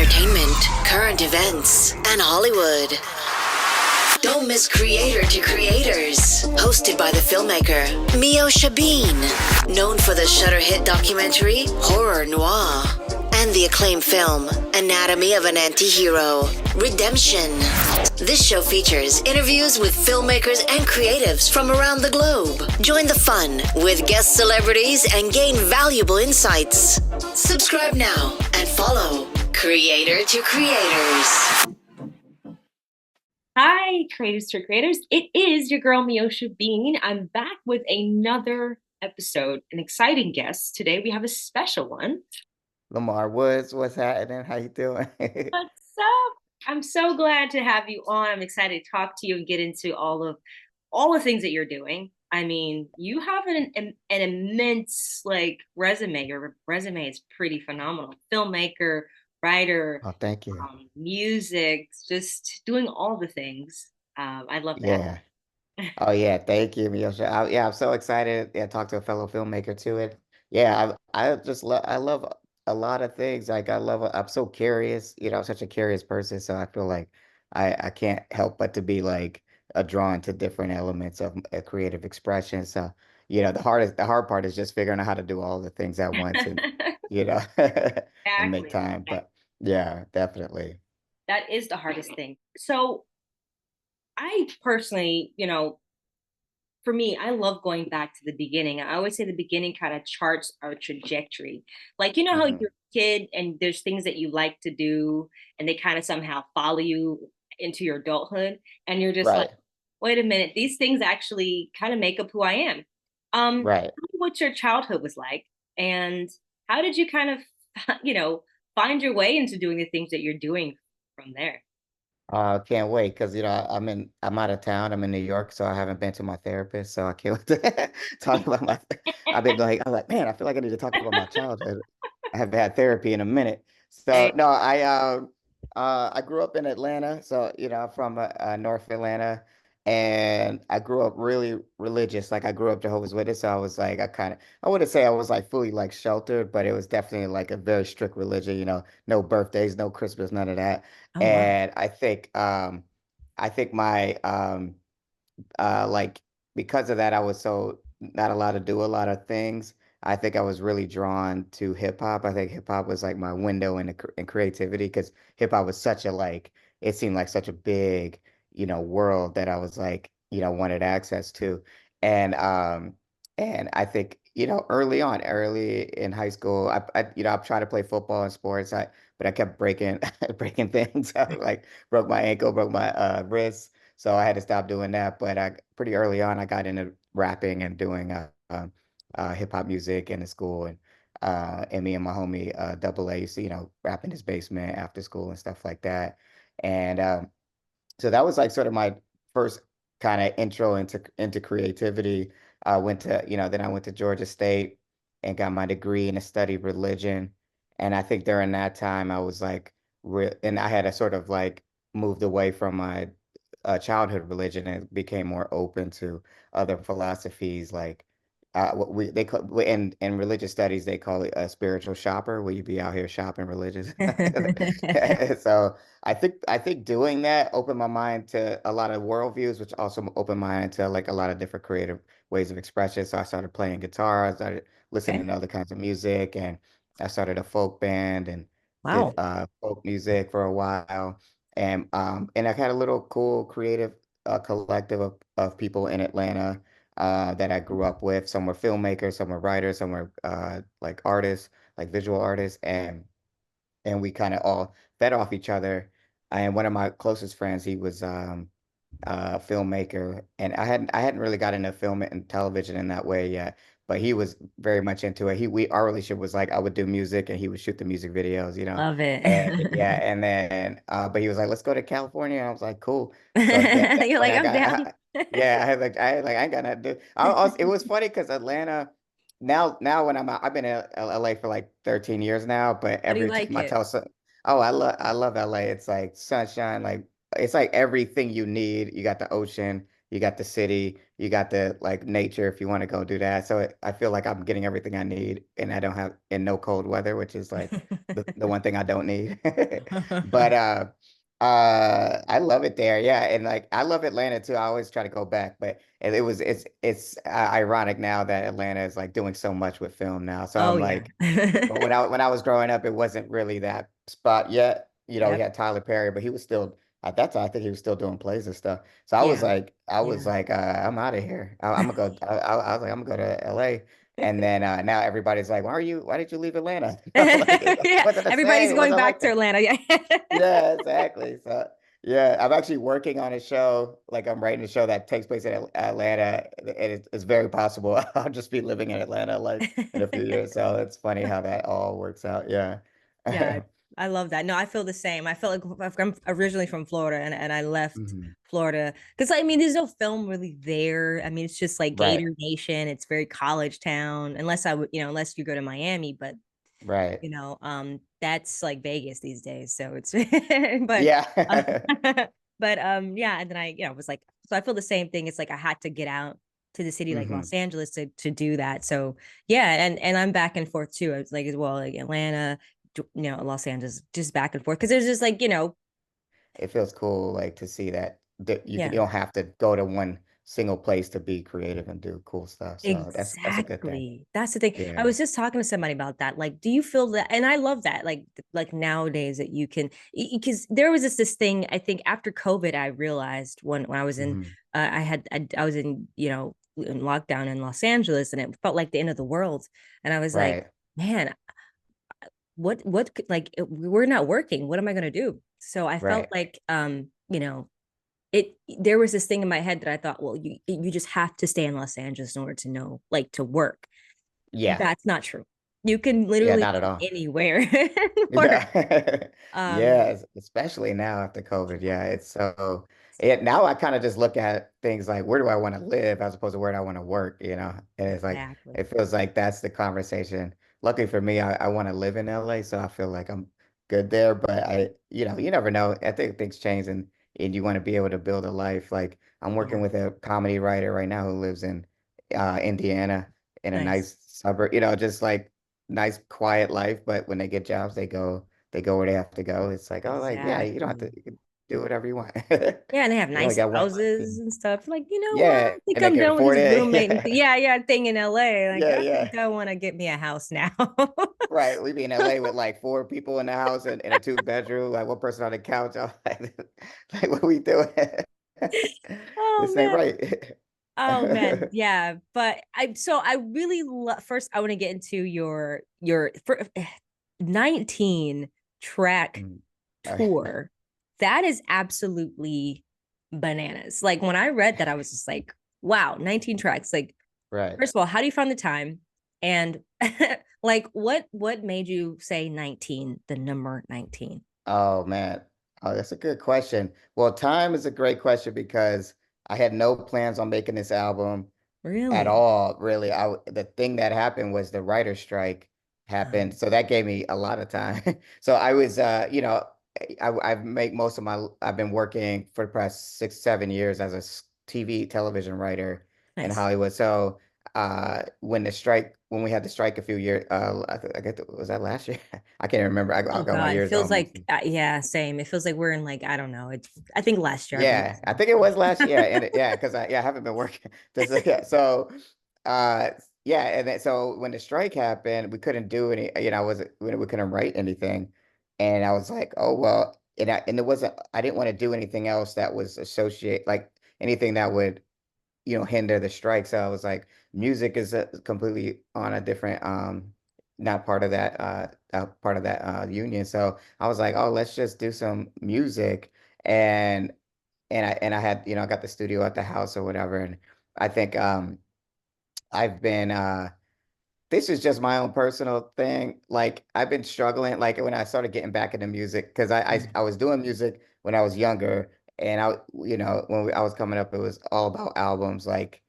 entertainment, current events, and Hollywood. Don't miss Creator to Creators, hosted by the filmmaker Meosha Bean, known for the Shudder hit documentary Horror Noir and the acclaimed film Anatomy of an Anti-Hero, Redemption. This show features interviews with filmmakers and creatives from around the globe. Join the fun with guest celebrities and gain valuable insights. Subscribe now and follow Creator to Creators. Hi, creators to creators. It is your girl Meosha Bean. I'm back with another episode, an exciting guest. Today we have a special one. Lamar Woods, what's happening? How you doing? What's up? I'm so glad to have you on. I'm excited to talk to you and get into all the things that you're doing. I mean, you have an immense resume. Your resume is pretty phenomenal. Filmmaker, writer, Oh, thank you. music, just doing all the things. I love that. Yeah. Oh, yeah. Thank you, Meosha. Yeah, I'm so excited. Yeah, talk to a fellow filmmaker too. Yeah, I love a lot of things. Like I'm so curious. I'm such a curious person. So I feel like I can't help but to be like drawn to different elements of creative expression. So the hard part is just figuring out how to do all the things at once and you know and make Exactly. time. But yeah, definitely. That is the hardest thing. So I personally, for me, I love going back to the beginning. I always say the beginning kind of charts our trajectory. Like, how Hmm. you're a kid and there's things that you like to do and they kind of somehow follow you into your adulthood. And you're just like, Right. wait a minute, these things actually kind of make up who I am. Right. Tell me what your childhood was like and how did you kind of, you know, find your way into doing the things that you're doing from there? Can't wait because I'm out of town. I'm in New York, so I haven't been to my therapist. So I can't wait to talk about my. I'm like, man, I feel like I need to talk about my childhood. I haven't had therapy in a minute. So Hey, no, I grew up in Atlanta, so I'm from North Atlanta, and I grew up really religious. Like I grew up Jehovah's Witness, so I was like, I wouldn't say I was like fully like sheltered, but it was definitely like a very strict religion. No birthdays, no Christmas, none of that. oh wow. And I think my like because of that, I was so not allowed to do a lot of things. I think I was really drawn to hip hop. I think hip hop was like my window in creativity because hip hop was such a like it seemed like such a big, world that I was like, wanted access to. And and I think, early in high school, I tried to play football and sports. But I kept breaking breaking things. I like broke my ankle, broke my wrist. So I had to stop doing that. But I pretty early on, I got into rapping and doing hip hop music in the school, and me and my homie Double A used to rap in his basement after school and stuff like that. And so that was like sort of my first kind of intro into creativity. Then I went to Georgia State and got my degree and studied religion. And I think during that time I was like, and I had a sort of like moved away from my childhood religion and became more open to other philosophies like what they call in religious studies they call it a spiritual shopper where you be out here shopping religious. So I think doing that opened my mind to a lot of worldviews, which also opened my mind to like a lot of different creative ways of expression. So I started playing guitar, I started Okay. listening to other kinds of music, and I started a folk band and did Wow. folk music for a while. And I had a little cool creative collective of people in Atlanta that I grew up with. Some were filmmakers, some were writers, some were like artists, like visual artists, and we kind of all fed off each other. And one of my closest friends, he was filmmaker, and I hadn't really got into film and television in that way yet, but he was very much into it. Our relationship was like I would do music and he would shoot the music videos. Love it. And yeah, and then but he was like, let's go to California. And I was like, cool. So that's You're when like, I'm down. yeah, I ain't got nothing to do. It was funny because Atlanta. Now when I've been in LA for like 13 years now, but How do you every like time I it? tell some, oh, I love LA. It's like sunshine, like it's like everything you need. You got the ocean, you got the city, you got the like nature if you want to go do that. So I feel like I'm getting everything I need, and I don't have in no cold weather, which is like the one thing I don't need. But I love it there. Yeah, and like I love Atlanta too. I always try to go back, but it's ironic now that Atlanta is like doing so much with film now. So Oh I'm yeah. like, but when I was growing up, it wasn't really that spot yet. You know, we Yep. had Tyler Perry, but he was still at that time. I think he was still doing plays and stuff. So Yeah. I was Yeah. like, I'm out of here. I'm gonna go. I was like, I'm gonna go to LA. And then now everybody's like, why did you leave Atlanta? I'm like, it Yeah. wasn't the Everybody's same. It going wasn't back like to that. Atlanta. Yeah. Yeah, exactly. So yeah, I'm actually working on a show. Like I'm writing a show that takes place in Atlanta, and it's very possible I'll just be living in Atlanta like in a few years. So it's funny how that all works out. Yeah. Yeah, I love that. No, I feel the same. I feel like I'm originally from Florida and I left Mhm. Florida because I mean there's no film really there. I mean it's just like Right. Gator Nation. It's very college town unless I would, unless you go to Miami, but Right. that's like Vegas these days. So it's but uh, Yeah. but yeah, and then was like so I feel the same thing. It's like I had to get out to the city like hmm Los Angeles to do that. So yeah, and I'm back and forth too. It's like as well like Atlanta, Los Angeles, just back and forth because there's just like It feels cool like to see that you yeah. don't have to go to one single place to be creative and do cool stuff. So that's a good thing. Exactly. That's the thing. I Yeah. was just talking to somebody about that. Like, do you feel that? And I love that. Like nowadays that you can, because there was this thing. I think after COVID, I realized when I was in, hmm I was in, in lockdown in Los Angeles, and it felt like the end of the world. And I was like, Right. man, like we're not working. What am I gonna do? So I felt Right. like, it there was this thing in my head that I thought, well, you just have to stay in Los Angeles in order to know, like, to work. Yeah. That's not true. You can Yeah, literally not at go all. anywhere and work. Yeah. Um, Yeah, especially now after COVID. Yeah, now I kind of just look at things like where do I want to live as opposed to where do I want to work, you know? And it's like exactly. it feels like that's the conversation. Luckily for me, I want to live in LA, so I feel like I'm good there. But you never know. I think things change and you want to be able to build a life. Like I'm working Yeah. with a comedy writer right now who lives in Indiana in a Nice. nice suburb, just like nice quiet life, but when they get jobs, they go where they have to go. It's like, oh, like, yeah, you don't have to Exactly. you can do whatever you want. Yeah, and they have You only nice got one life. houses and stuff. Like, you know what? I Yeah, think and they I'm can done with afford this it. roommate and yeah, thing in LA. Like, Yeah, I yeah. think I want to get me a house now. Right. We be in LA with like four people in the house and in a two-bedroom, like one person on the couch. I'm like, what are we doing? Oh This ain't man. right. Oh man, yeah. But I really first I want to get into your 19 track Mm. tour. That is absolutely bananas. Like when I read that, I was just like, wow, 19 tracks. Like, Right. first of all, how do you find the time? And like what made you say 19, the number 19? Oh man. Oh, that's a good question. Well, time is a great question because I had no plans on making this album at Really? all, really. The thing that happened was the writer's strike happened, so that gave me a lot of time. So I was, I've been working for the past 6, 7 years as a TV television writer in Nice. Hollywood. So when we had the strike a few years, I guess was that last year? I can't remember. I Oh got my God, it years all feels mixed. like yeah, same. It feels like we're in like I don't know. It's I think last year I believe Yeah, I think it was last year. Yeah, and yeah, because I haven't been working. Yeah, so uh yeah, and then, so when the strike happened, we couldn't do any, I wasn't we couldn't write anything. And I was like, oh well, and it wasn't I didn't want to do anything else that was associate like anything that would hinder the strike. So I was like, music is completely on a different, not part of that union. So I was like, oh, let's just do some music. And I had, I got the studio at the house or whatever. And I think I've been this is just my own personal thing. Like I've been struggling, like when I started getting back into music, because Yeah. I was doing music when I was younger, and I was coming up, it was all about albums, like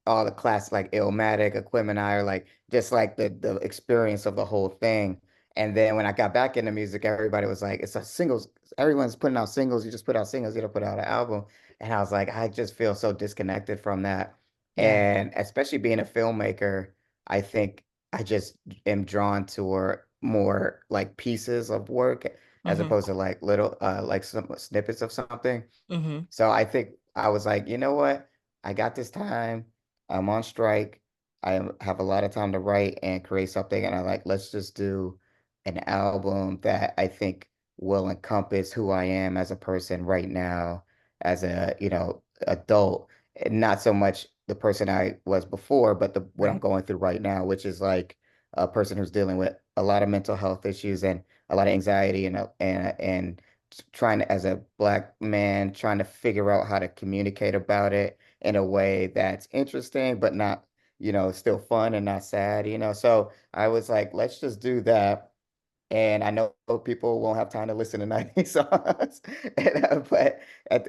all the classics, like Illmatic, Equimini, or like just like the experience of the whole thing. And then when I got back into music, everybody was like, it's a singles. Everyone's putting out singles. You just put out singles. You don't put out an album. And I was like, I just feel so disconnected from that. Yeah. And especially being a filmmaker, I think I just am drawn toward more like pieces of work as Mm-hmm. opposed to like little, like some snippets of something. Mm-hmm. So I think I was like, you know what? I got this time. I'm on strike. Have a lot of time to write and create something. And I like, let's just do an album that I think will encompass who I am as a person right now, as a, adult. And not so much the person I was before, but what I'm Right. going through right now, which is like a person who's dealing with a lot of mental health issues and a lot of anxiety and trying to, as a black man, trying to figure out how to communicate about it in a way that's interesting, but not, still fun and not sad, So I was like, let's just do that. And I know people won't have time to listen to 90s songs, but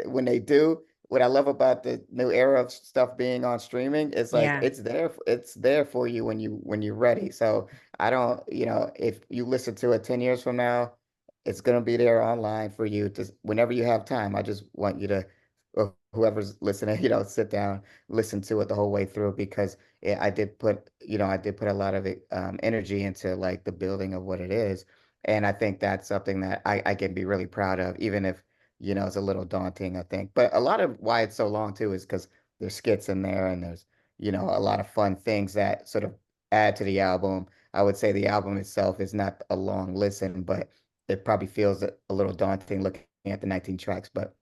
when they do, what I love about the new era of stuff being on streaming is like Yeah. it's there for you when you're ready. So I don't, if you listen to it 10 years from now, it's gonna be there online for you to whenever you have time. I just want you to, or whoever's listening, sit down, listen to it the whole way through because I did put a lot of energy into like the building of what it is. And I think that's something that I can be really proud of, even if, it's a little daunting, I think. But a lot of why it's so long too is because there's skits in there and there's, a lot of fun things that sort of add to the album. I would say the album itself is not a long listen, but it probably feels a little daunting looking at the 19 tracks, but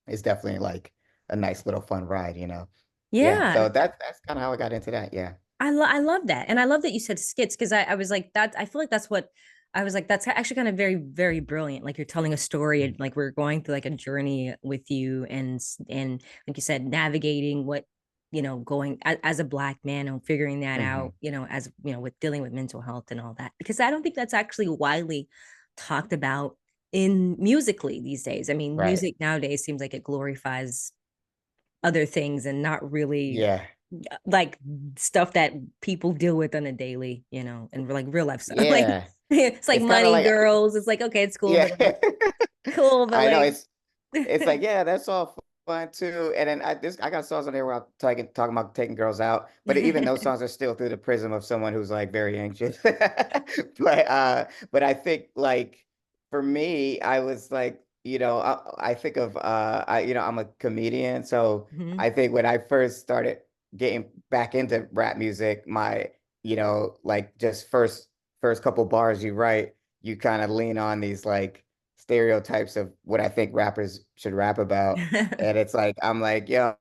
it's definitely like a nice little fun ride. Yeah. Yeah. So that's kind of how I got into that. Yeah. I love that. And I love that you said skits because I was like that. I feel like that's what I was like, that's actually kind of very, very brilliant. Like you're telling a story and like we're going through like a journey with you and like you said, navigating what, going as a black man and figuring that Hmm. out, as with dealing with mental health and all that. Because I don't think that's actually widely talked about in musically these days. I mean, Right. music nowadays seems like it glorifies other things and not really Yeah. like stuff that people deal with on a daily, and like real life stuff. Like Yeah. it's like It's kind of money like, girls. It's like, okay, it's cool, yeah. but like cool, but I know like it's like, yeah, that's all fun too. And then I got songs on there where I'm talking about taking girls out, but even those songs are still through the prism of someone who's like very anxious. But I think like for me, I was like, I think of I'm a comedian, so Mhm. I think when I first started getting back into rap music, my, like just first couple bars you write, you kind of lean on these like stereotypes of what I think rappers should rap about. And it's like, I'm like, yo,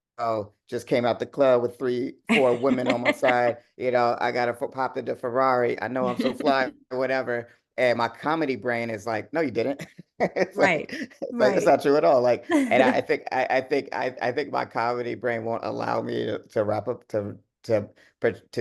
just came out the club with three, four women on my side. I got to pop into Ferrari. I know I'm so fly or whatever. And my comedy brain is like, no, you didn't. It's Right. like, it's Right. not true at all. Like, and I think my comedy brain won't allow me to wrap up to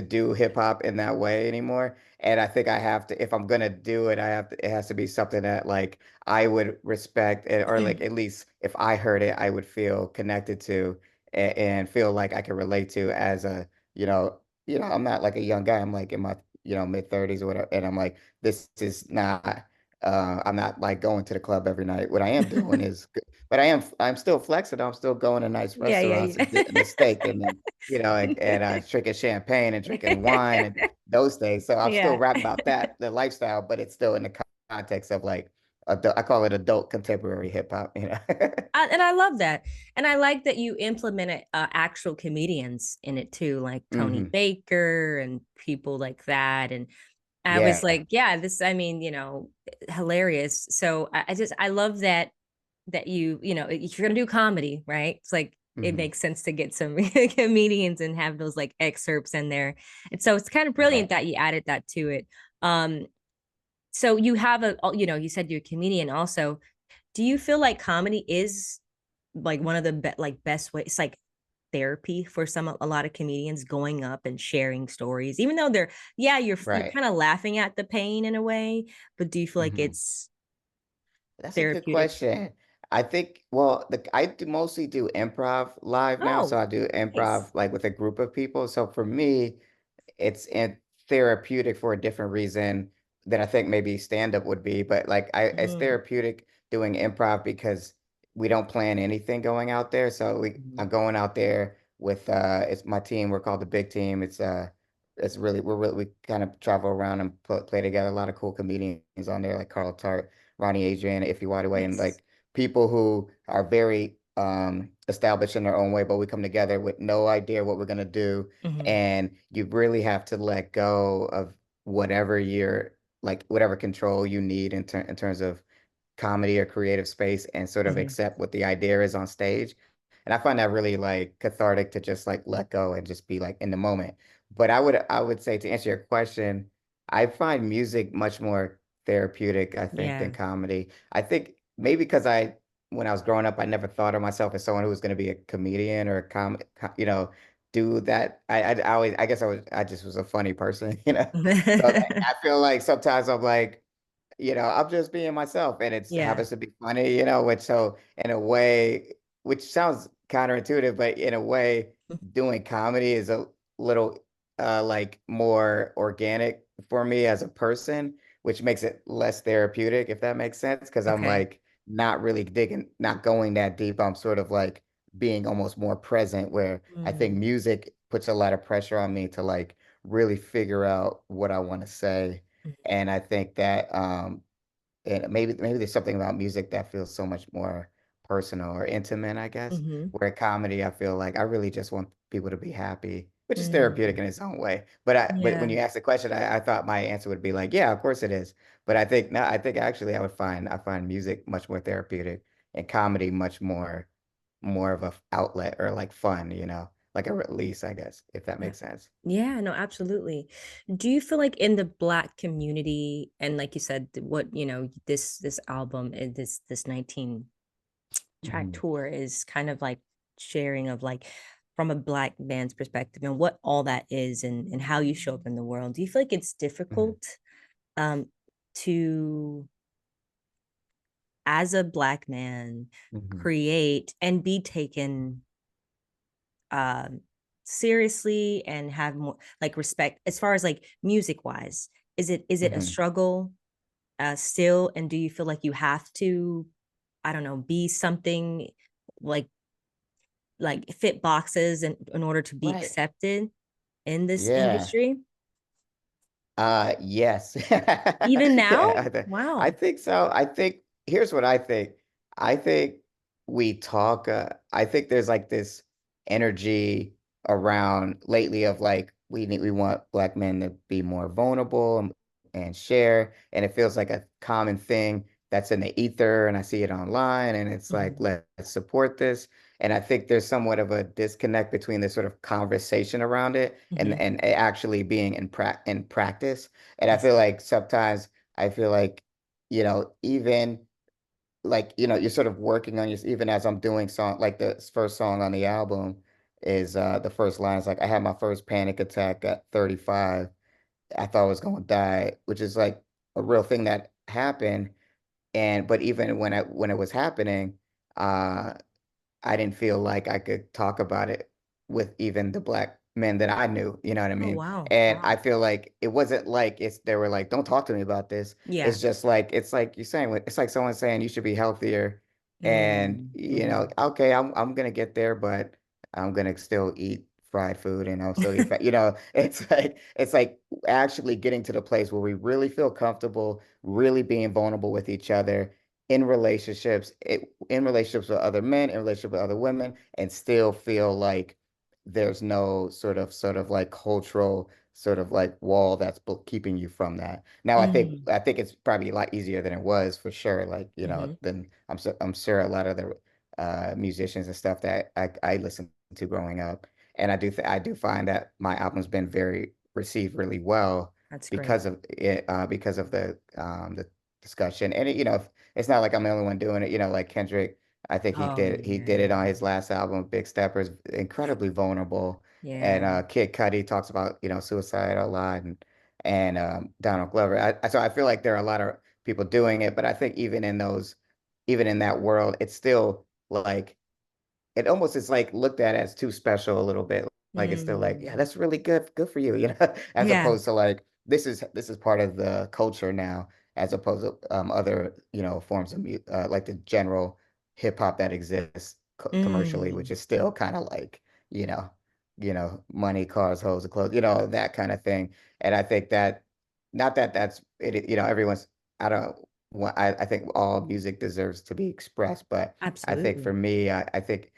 do hip hop in that way anymore. And I think I have to, if I'm gonna do it, it has to be something that like I would respect or like at least if I heard it, I would feel connected to and feel like I could relate to as a, I'm not like a young guy. I'm like in my, mid 30s or whatever. And I'm like, this is not, I'm not like going to the club every night. What I am doing is, but I'm still flexing. I'm still going to nice Yeah, yeah, restaurants and yeah. getting a steak and then, and drinking champagne and drinking wine and those things. So I'm still Yeah. rapping about that, the lifestyle, but it's still in the context of like, I call it adult contemporary hip hop. And I love that. And I like that you implemented actual comedians in it too, like Tony Hmm. Baker and people like that. And I was Yeah. like, yeah, this, I mean, hilarious. So I love that if you're gonna do comedy, right? It's like it Hmm. makes sense to get some comedians and have those like excerpts in there. And so it's kind of brilliant Right. that you added that to it. Um, so you have you said you're a comedian also. Do you feel like comedy is like one of the best ways, it's like therapy for a lot of comedians going up and sharing stories, even though you're Right. kind of laughing at the pain in a way, but do you feel like Hmm. it's That's a good therapeutic? question. I think, well, mostly do improv live now. So Oh, I do nice. improv like with a group of people. So for me, it's therapeutic for a different reason. than I think maybe stand-up would be. But like it's Mm, therapeutic doing improv because we don't plan anything going out there. So mhm. I'm going out there with it's my team. We're called the Big Team. It's really we kind of travel around and play together. A lot of cool comedians on there like Carl Tart, Ronnie Adrian, Ify Wadaway, and Nice. like people who are very established in their own way, but we come together with no idea what we're gonna do, Hmm. and you really have to let go of whatever whatever control you need in terms of comedy or creative space and sort of Hmm. accept what the idea is on stage. And I find that really like cathartic to just like let go and just be like in the moment. But I would say to answer your question, I find music much more therapeutic, I think, Yeah. than comedy. I think maybe because when I was growing up, I never thought of myself as someone who was going to be a comedian or do that. I guess I just was a funny person, you know. So like, I feel like sometimes I'm like, I'm just being myself and it Yeah. happens to be funny, which so in a way, which sounds counterintuitive, but in a way, doing comedy is a little like more organic for me as a person, which makes it less therapeutic, if that makes sense. Because I'm Okay. like not really digging, not going that deep. I'm sort of like being almost more present, where I think Mm, music puts a lot of pressure on me to like really figure out what I want to say. And I think that and maybe there's something about music that feels so much more personal or intimate, I guess. mm-hmm. Where comedy, I feel like I really just want people to be happy, which is therapeutic Mm, in its own way. But when yeah. you ask the question, I thought my answer would be like, yeah, of course it is. But I think no, I think actually I find music much more therapeutic and comedy much more of a outlet or like fun, like a release, I guess, if that Yeah. makes sense. Yeah, no, absolutely. Do you feel like in the Black community, and like you said, what, this album and this 19 track Hmm. tour is kind of like sharing of like from a Black man's perspective and what all that is and how you show up in the world. Do you feel like it's Hmm. difficult um to, as a Black man, Hmm. create and be taken um seriously and have more like respect as far as like music wise? Is it a Hmm. struggle still, and do you feel like you have to, I don't know, be something like fit boxes in order to be Right. accepted in this Yeah. industry Yes. even now? Yeah, I Wow. think so. I think here's what I think. I think I think there's like this energy around lately of like we want Black men to be more vulnerable and share, and it feels like a common thing that's in the ether, and I see it online, and it's like Mhm, let's support this. And I think there's somewhat of a disconnect between this sort of conversation around it mhm. and it actually being in practice. And I I feel see. like sometimes I feel like, even like, you're sort of working on your, even as I'm doing song, like the first song on the album is the first line is like, I had my first panic attack at 35. I thought I was going to die, which is like a real thing that happened. But even when it was happening, uh, I didn't feel like I could talk about it with even the Black men that I knew, you know what I Oh mean? wow. And I Wow. feel like it wasn't like they were like, don't talk to me about this. Yeah. It's like you're saying, it's like someone saying you should be healthier. And, Mm, mhm. okay, I'm gonna get there, but I'm gonna still eat fried food and I'll still eat fat. It's like actually getting to the place where we really feel comfortable, really being vulnerable with each other in relationships with other men, in relationship with other women, and still feel like there's no sort of like cultural sort of like wall that's keeping you from that. Now, Mm, I think it's probably a lot easier than it was for sure. Like, mhm. than I'm sure a lot of the musicians and stuff that I listened to growing up, and I do find that my album's been very received really well That's great. because of the discussion. And it's not like I'm the only one doing it. Like Kendrick, I think Oh he did it yeah. on his last album, Big Steppers, incredibly vulnerable. Yeah. And Kid Cudi talks about suicide a lot, and Donald Glover. So I feel like there are a lot of people doing it, but I think even in that world, it's still like it almost is like looked at as too special a little bit. Like it's still like, yeah, Mm. that's really good for you, as Yeah. opposed to like this is part of the culture now, as opposed to other, forms of like the general hip hop that exists commercially, which Mm. is still kind of like, you know, money, cars, hoes, and clothes, that kind of thing. And I think that, not that that's it, everyone's, I don't I think all music deserves to be expressed, but I think for Absolutely. me, I think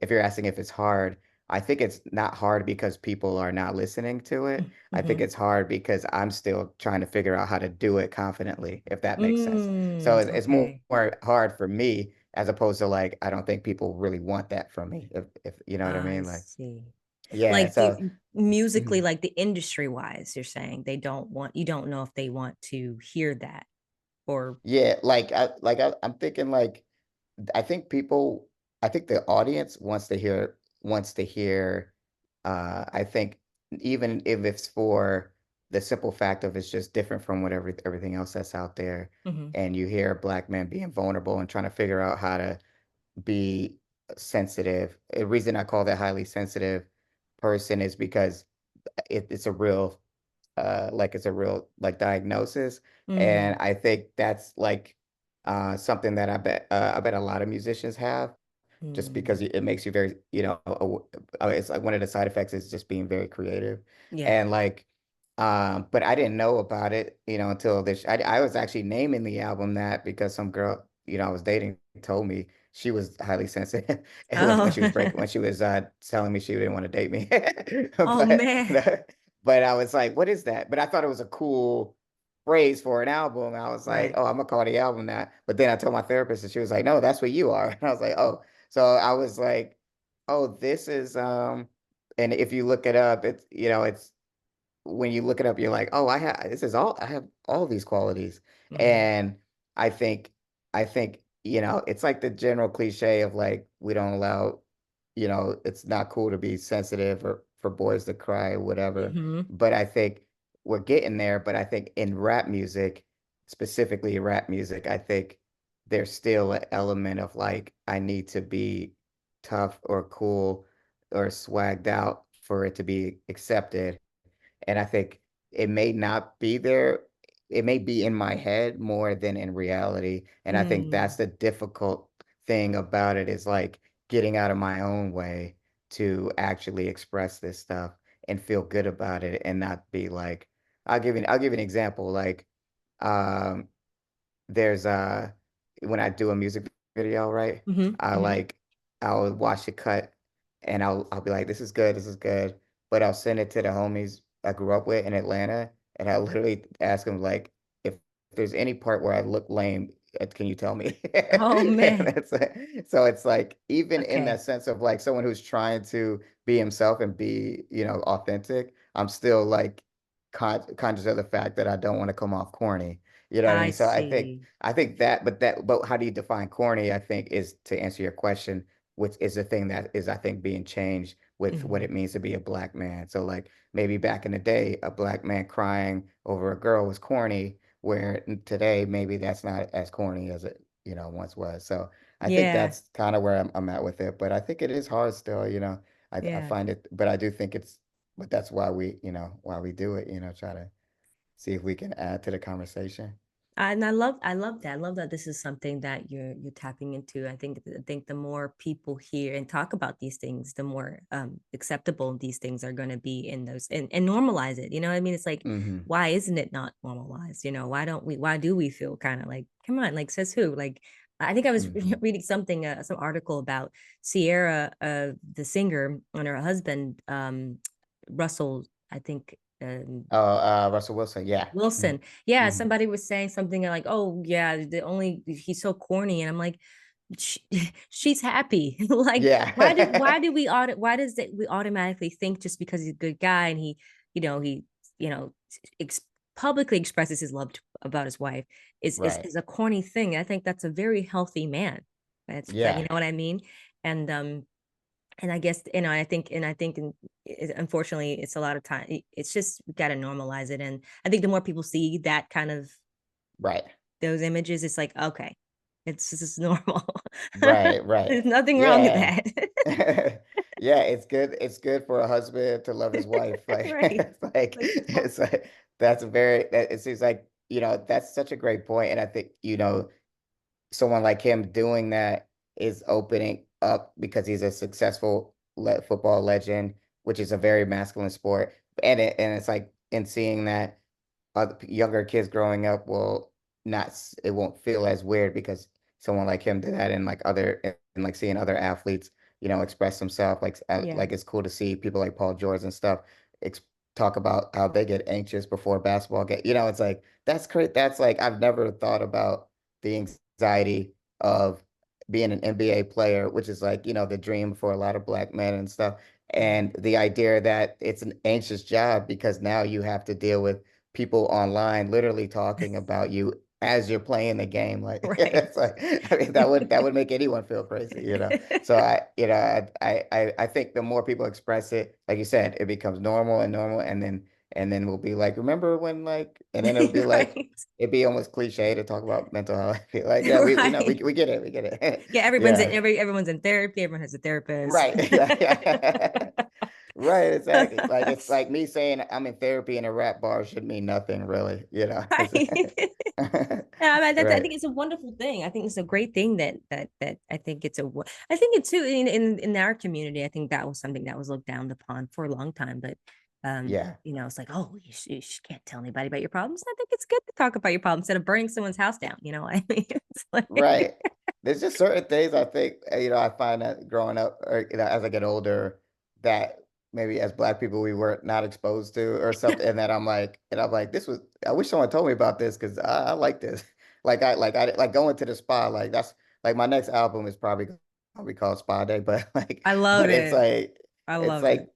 if you're asking if it's hard, I think it's not hard because people are not listening to it. I think Mm-hmm. it's hard because I'm still trying to figure out how to do it confidently, if that makes sense. So it's more Okay. hard for me, as opposed to like, I don't think people really want that from me, if you know what I I mean? Like, see. yeah. Like So musically, mhm. like the industry wise, you're saying they don't want, you don't know if they want to hear that or Yeah, I'm thinking like, I think people, I think the audience wants to hear, I think, even if it's for the simple fact of it's just different from everything else that's out there, Mhm. and you hear a black man being vulnerable and trying to figure out how to be sensitive. The reason I call that highly sensitive person is because it's a real, like it's a real like diagnosis. And Mm. I think that's like, something that I bet a lot of musicians have, just Mm. because it makes you very, it's like one of the side effects is just being very creative. Yeah. And like, but I didn't know about it, until this. I was actually naming the album that because some girl, I was dating told me she was highly sensitive, and when Oh. she was when she was telling me she didn't want to date me, Oh but man. but I was like, what is that? But I thought it was a cool phrase for an album. I was like, Right. oh, I'm gonna call the album that. But then I told my therapist, and she was like, no, that's what you are. And I was like, oh. So I was like, oh, this is and if you look it up, it's when you look it up, you're like, oh, I have all these qualities. Mhm. And I think, it's like the general cliche of like, we don't allow, it's not cool to be sensitive or for boys to cry or whatever. Mhm. But I think we're getting there. But I think in rap music, specifically rap music, I think there's still an element of like, I need to be tough or cool or swagged out for it to be accepted. And I think it may not be there. It may be in my head more than in reality. And I think that's Mm. the difficult thing about it, is like getting out of my own way to actually express this stuff and feel good about it and not be like, I'll give you an example. Like, um there's when I do a music video, right? Mhm. I Mhm. like I'll watch it cut, and I'll be like, this is good. But I'll send it to the homies I grew up with in Atlanta, and I literally ask them like, if there's any part where I look lame, can you tell me? Oh And man. it's so it's like, even in that Okay. sense of like someone who's trying to be himself and be, authentic, I'm still like conscious of the fact that I don't want to come off corny. You know what I I mean? So see. I think but how do you define corny? I think is to answer your question, which is the thing that is, I think, being changed with what Mhm. it means to be a black man. So like, maybe back in the day, a black man crying over a girl was corny, where today maybe that's not as corny as it, once was. So I think Yeah. that's kind of where I'm at with it. But I think it is hard still, I Yeah. find it, but I do think but that's why why we do it, try to see if we can add to the conversation. And I love that. I love that this is something that you're tapping into. I think the more people hear and talk about these things, the more acceptable these things are going to be in those and normalize it. You know what I mean? It's like, Hmm. why isn't it not normalized? You know, why do we feel kind of like, come on, like says who? Like, I think I was Hmm. reading something, some article about Sierra, the singer, and her husband, Russell, I think, Oh, Russell Wilson. Yeah. Wilson. Yeah, Hmm. somebody was saying something like, "Oh, yeah, the only he's so corny," and I'm like, "Sh- "She's happy." Like, Yeah. why does that we automatically think just because he's a good guy and he you know ex- publicly expresses his love about his wife Right. is a corny thing. I think that's a very healthy man. That's like, you Yeah. know what I mean? And and I guess, I think unfortunately it's a lot of time, it's just we got to normalize it. And I think the more people see that kind of Right. those images, it's like, okay, it's this is normal. Right. Right. There's nothing wrong with Yeah. that. Yeah, it's good. It's good for a husband to love his wife. Like Right. it's like Like, it's like that's a very that it seems like, that's such a great point. And I think, someone like him doing that is opening up because he's a successful football legend, which is a very masculine sport. And it's like in seeing that younger kids growing up will not it won't feel as weird because someone like him did that, and like and like seeing other athletes express themselves, Yeah. like it's cool to see people like Paul George and stuff ex talk about how they get anxious before a basketball game. It's like that's great. That's like I've never thought about the anxiety of being an NBA player, which is like the dream for a lot of black men and stuff, Yeah. and the idea that it's an anxious job because now you have to deal with people online literally talking about you as you're playing the game. Like Right. it's like I mean that would make anyone feel crazy. So I think the more people express it, like you said, it becomes normal and normal, and then we'll be like, remember when like, and then it'll be like Right. it'd be almost cliche to talk about mental health. Like, yeah, we know Right. we get it, we get it. Yeah, Yeah, everyone's in therapy, everyone has a therapist. right. Yeah, yeah. Right, exactly. Like it's like me saying I'm in therapy in a rap bar should mean nothing really. Right. Yeah, I Right. think it's a wonderful thing. I think it's a great thing that I think I think it too in our community. I think that was something that was looked down upon for a long time, but Yeah. it's like, oh, can't tell anybody about your problems. I think it's good to talk about your problems instead of burning someone's house down. I mean, it's like, Right. There's just certain things I think, I find that growing up or, as I get older, that maybe as Black people we were not exposed to or something. And I'm like, I wish someone told me about this because I like this. Like going to the spa, like that's like my next album is probably gonna be called Spa Day, but like, I love but it's it. like, I it's love it. like,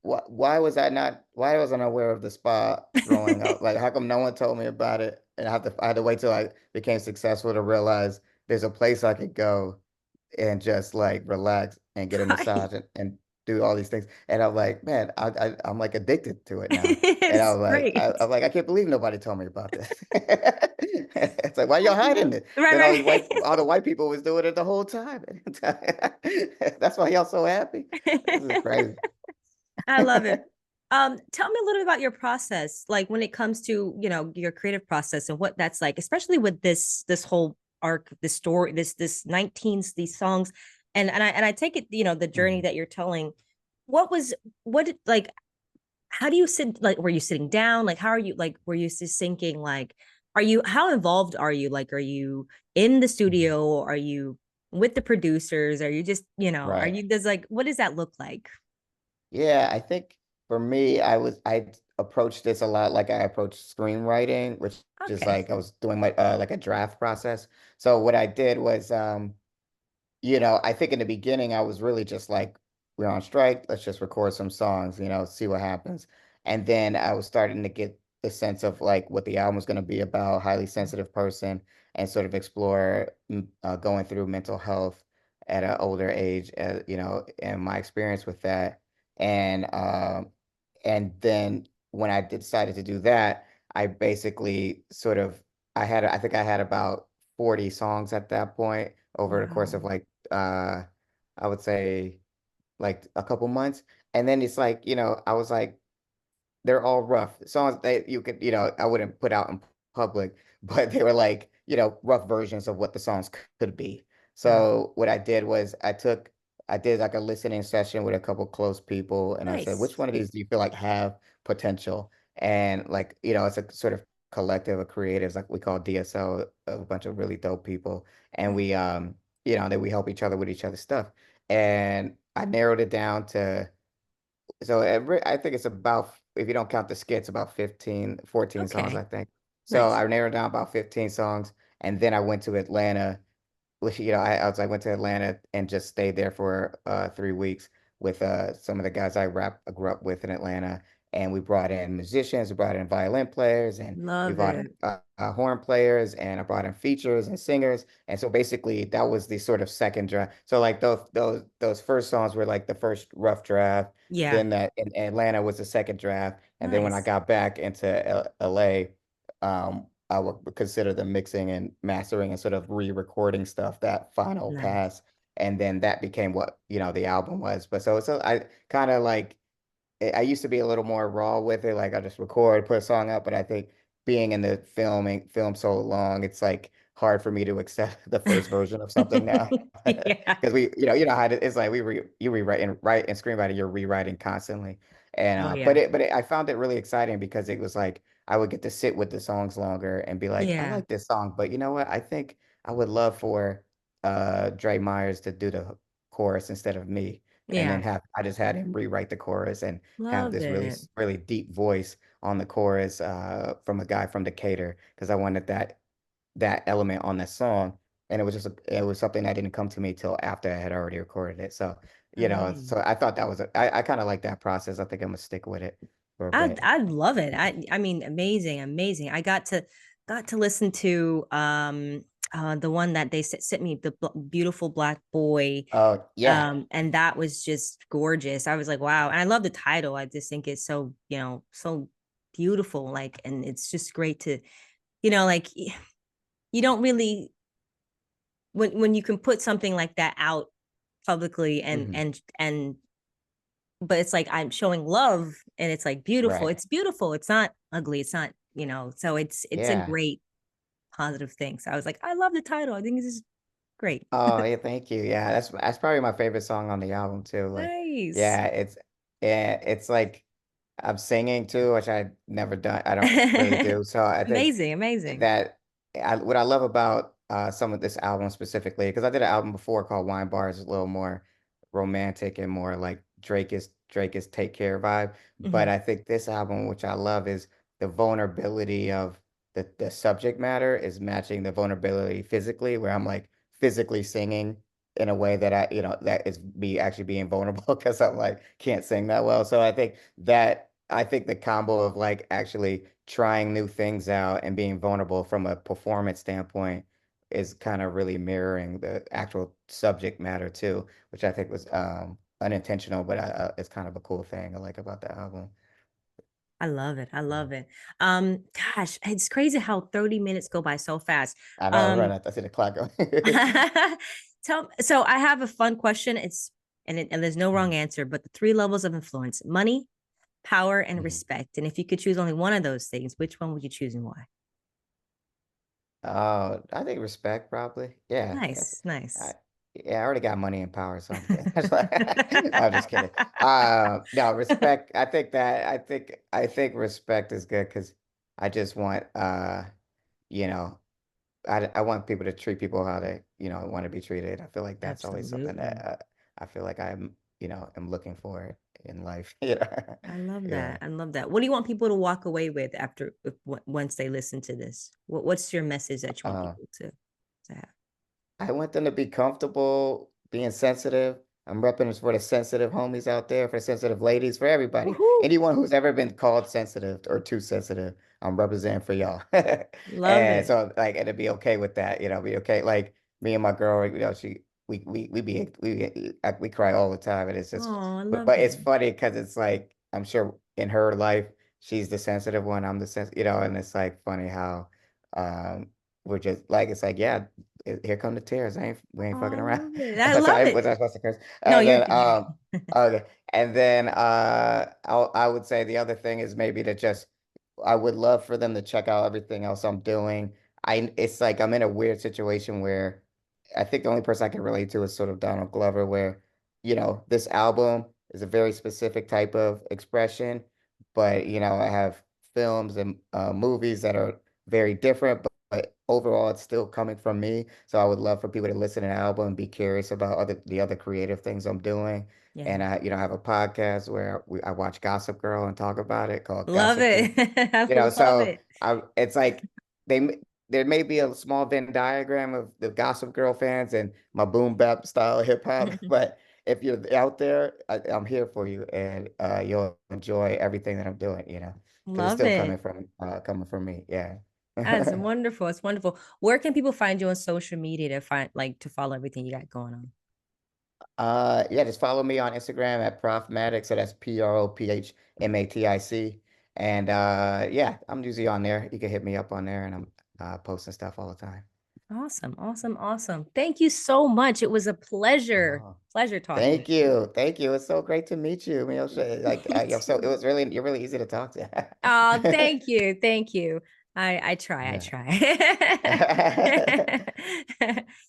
why wasn't I aware of the spa growing up? Like, how come no one told me about it? And I had to wait till I became successful to realize there's a place I could go and just like relax and get a massage Right. and do all these things. And I'm like, man, I'm like addicted to it now. And I It's was like, great. I'm like, I can't believe nobody told me about this. It's like, why y'all hiding it? Right, Then all the right. white people was doing it the whole time. That's why y'all so happy. This is crazy. I love it. Tell me a little bit about your process, like when it comes to, your creative process and what that's like, especially with this whole arc, this story, this 19s, these songs. And I take it, the journey Mhm. that you're telling. Like how do you sit, like were you sitting down? Like how are you, like were you just thinking, like how involved are you? Like are you in the Mhm. studio? Are you with the producers? Are you just, are Right. you does like what does that look like? Yeah, I think for me, I approached this a lot like I approached screenwriting, which is Okay. like I was doing my like a draft process. So what I did was I think in the beginning I was really just like, we're on strike, let's just record some songs, see what happens. And then I was starting to get the sense of like what the album was going to be about, highly sensitive person, and sort of explore going through mental health at an older age, and my experience with that. And then when I decided to do that, I basically sort of I think I had about 40 songs at that point over the course of Wow. like I would say like a couple months. And then it's like, I was like, they're all rough songs that you could, I wouldn't put out in public, but they were like, rough versions of what the songs could be. Wow. So what I did was I did like a listening session with a couple close people, and I said, Nice. which one of these do you feel like have potential? And like, it's a sort of collective of creatives, like we call DSO, a bunch of really dope people. And Nice. that we help each other with each other's stuff. And I narrowed it down to so I think it's about, if you don't count the skits, about 15, 14 songs, I Okay. think. So Nice. I narrowed down about 15 songs, and then I went to Atlanta, which, I went to Atlanta and just stayed there for 3 weeks with some of the guys I grew up with in Atlanta. And we brought in musicians, we brought in violin players, and we Love brought in it. horn players, and I brought in features and singers. And so basically, that was the sort of second draft. So like those first songs were like the first rough draft. Yeah. Then that in Atlanta was the second draft, and then when I Nice. got back into LA, I would consider the mixing and mastering and sort of re-recording stuff, that final Nice. pass. And then that became what, the album was. But so I kind of like I used to be a little more raw with it. Like I just record, put a song up, but I think being in the film so long, it's like hard for me to accept the first version of something now. Yeah. Because you know how it's like you rewrite and write and screenwriting, you're rewriting constantly. And Oh yeah. I found it really exciting because it was like I would get to sit with the songs longer and be like, I Yeah. like this song, but you know what? I think I would love for Dre Myers to do the chorus instead of me. And then Yeah. I just had him rewrite the chorus and have Love this it. really deep voice on the chorus from a guy from Decatur because I wanted that element on the song. And it was something that didn't come to me till after I had already recorded it. So, you know, Amazing. so I thought I kind of like that process. I think I'm gonna stick with it for a bit. I love it. I mean, amazing, amazing. I got to listen to the one that they sent me, the beautiful black boy. Oh, yeah. And that was just gorgeous. I was like, wow. And I love the title. I just think it's so, you know, so beautiful. Like, and it's just great to, you know, like you don't really when you can put something like that out publicly Hmm. and but it's like I'm showing love and it's like beautiful. Right. It's beautiful. It's not ugly. It's not, you know, so it's a Yeah. great positive thing. So I was like, I love the title. I think this is great. Oh, yeah, thank you. Yeah, that's probably my favorite song on the album too. Like, Nice. yeah, it's like I'm singing too, which I never done. I don't really do. So I think Amazing, amazing. that what I love about some of this album specifically, because I did an album before called Wine Bars, a little more romantic and more like Drake is Take Care vibe. But Mhm. I think this album, which I love, is the vulnerability of the subject matter is matching the vulnerability physically, where I'm like physically singing in a way that that is me actually being vulnerable because I'm like can't sing that well. So I think the combo of like actually trying new things out and being vulnerable from a performance standpoint is kind of really mirroring the actual subject matter too, which I think was unintentional, but it's kind of a cool thing I like about the album. I love it. I Yeah. love it. Gosh, it's crazy how 30 minutes go by so fast. I know, Um, right? I see the clock going. so I have a fun question. And there's no wrong answer, but the three levels of influence: money, power, and Mhm. respect. And if you could choose only one of those things, which one would you choose and why? I think respect probably. Yeah. Nice, I, nice. yeah, I already got money and power, so I'm good. I'm just kidding. No, respect. I think respect is good because I just want you know, I want people to treat people how they, want to be treated. I feel like that's always something that Absolutely. I feel like am looking for in life. Yeah. I love Yeah. that. I love that. What do you want people to walk away with after once they listen to this? What's your message that you want Uh, people to have? I want them to be comfortable being sensitive. I'm repping this for the sensitive homies out there, for sensitive ladies, for everybody. Woohoo! Anyone who's ever been called sensitive or too sensitive, I'm representing for y'all. Love And it. so like and to be okay with that, be okay. Like me and my girl, she we cry all the time and it's just Oh, I love but it's it. funny because it's like I'm sure in her life she's the sensitive one, I'm the and it's like funny how we're just like it's like yeah here come the tears. We ain't Oh, fucking I around. love it. I love Sorry, it. was I supposed to curse? No, And you're then good. okay. And then I would say the other thing is maybe to just I would love for them to check out everything else I'm doing. It's like I'm in a weird situation where I think the only person I can relate to is sort of Donald Glover, where, this album is a very specific type of expression, but I have films and movies that are very different, but overall it's still coming from me. So I would love for people to listen to the album and be curious about the other creative things I'm doing. Yeah. And I have a podcast where I watch Gossip Girl and talk about it called Love Gossip Girl. it. I love So it. it's like there may be a small Venn diagram of the Gossip Girl fans and my boom bap style hip hop, but if you're out there, I'm here for you, and you'll enjoy everything that I'm doing, because it's Love still it. coming from me. Yeah. That's wonderful. It's wonderful. Where can people find you on social media to to follow everything you got going on? Yeah, just follow me on Instagram at Profmatic. So that's PROPHMATIC. And yeah, I'm usually on there. You can hit me up on there, and I'm posting stuff all the time. Awesome, awesome, awesome. Thank you so much. It was a pleasure. Oh, Pleasure talking with thank you. Thank you. It's so great to meet you, Meosha. Like, you. it was really, you're really easy to talk to. Oh, thank you. Thank you. I try, I Yeah. try.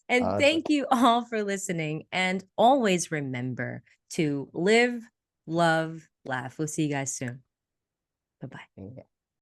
And Awesome. thank you all for listening. And always remember to live, love, laugh. We'll see you guys soon. Bye-bye. Yeah.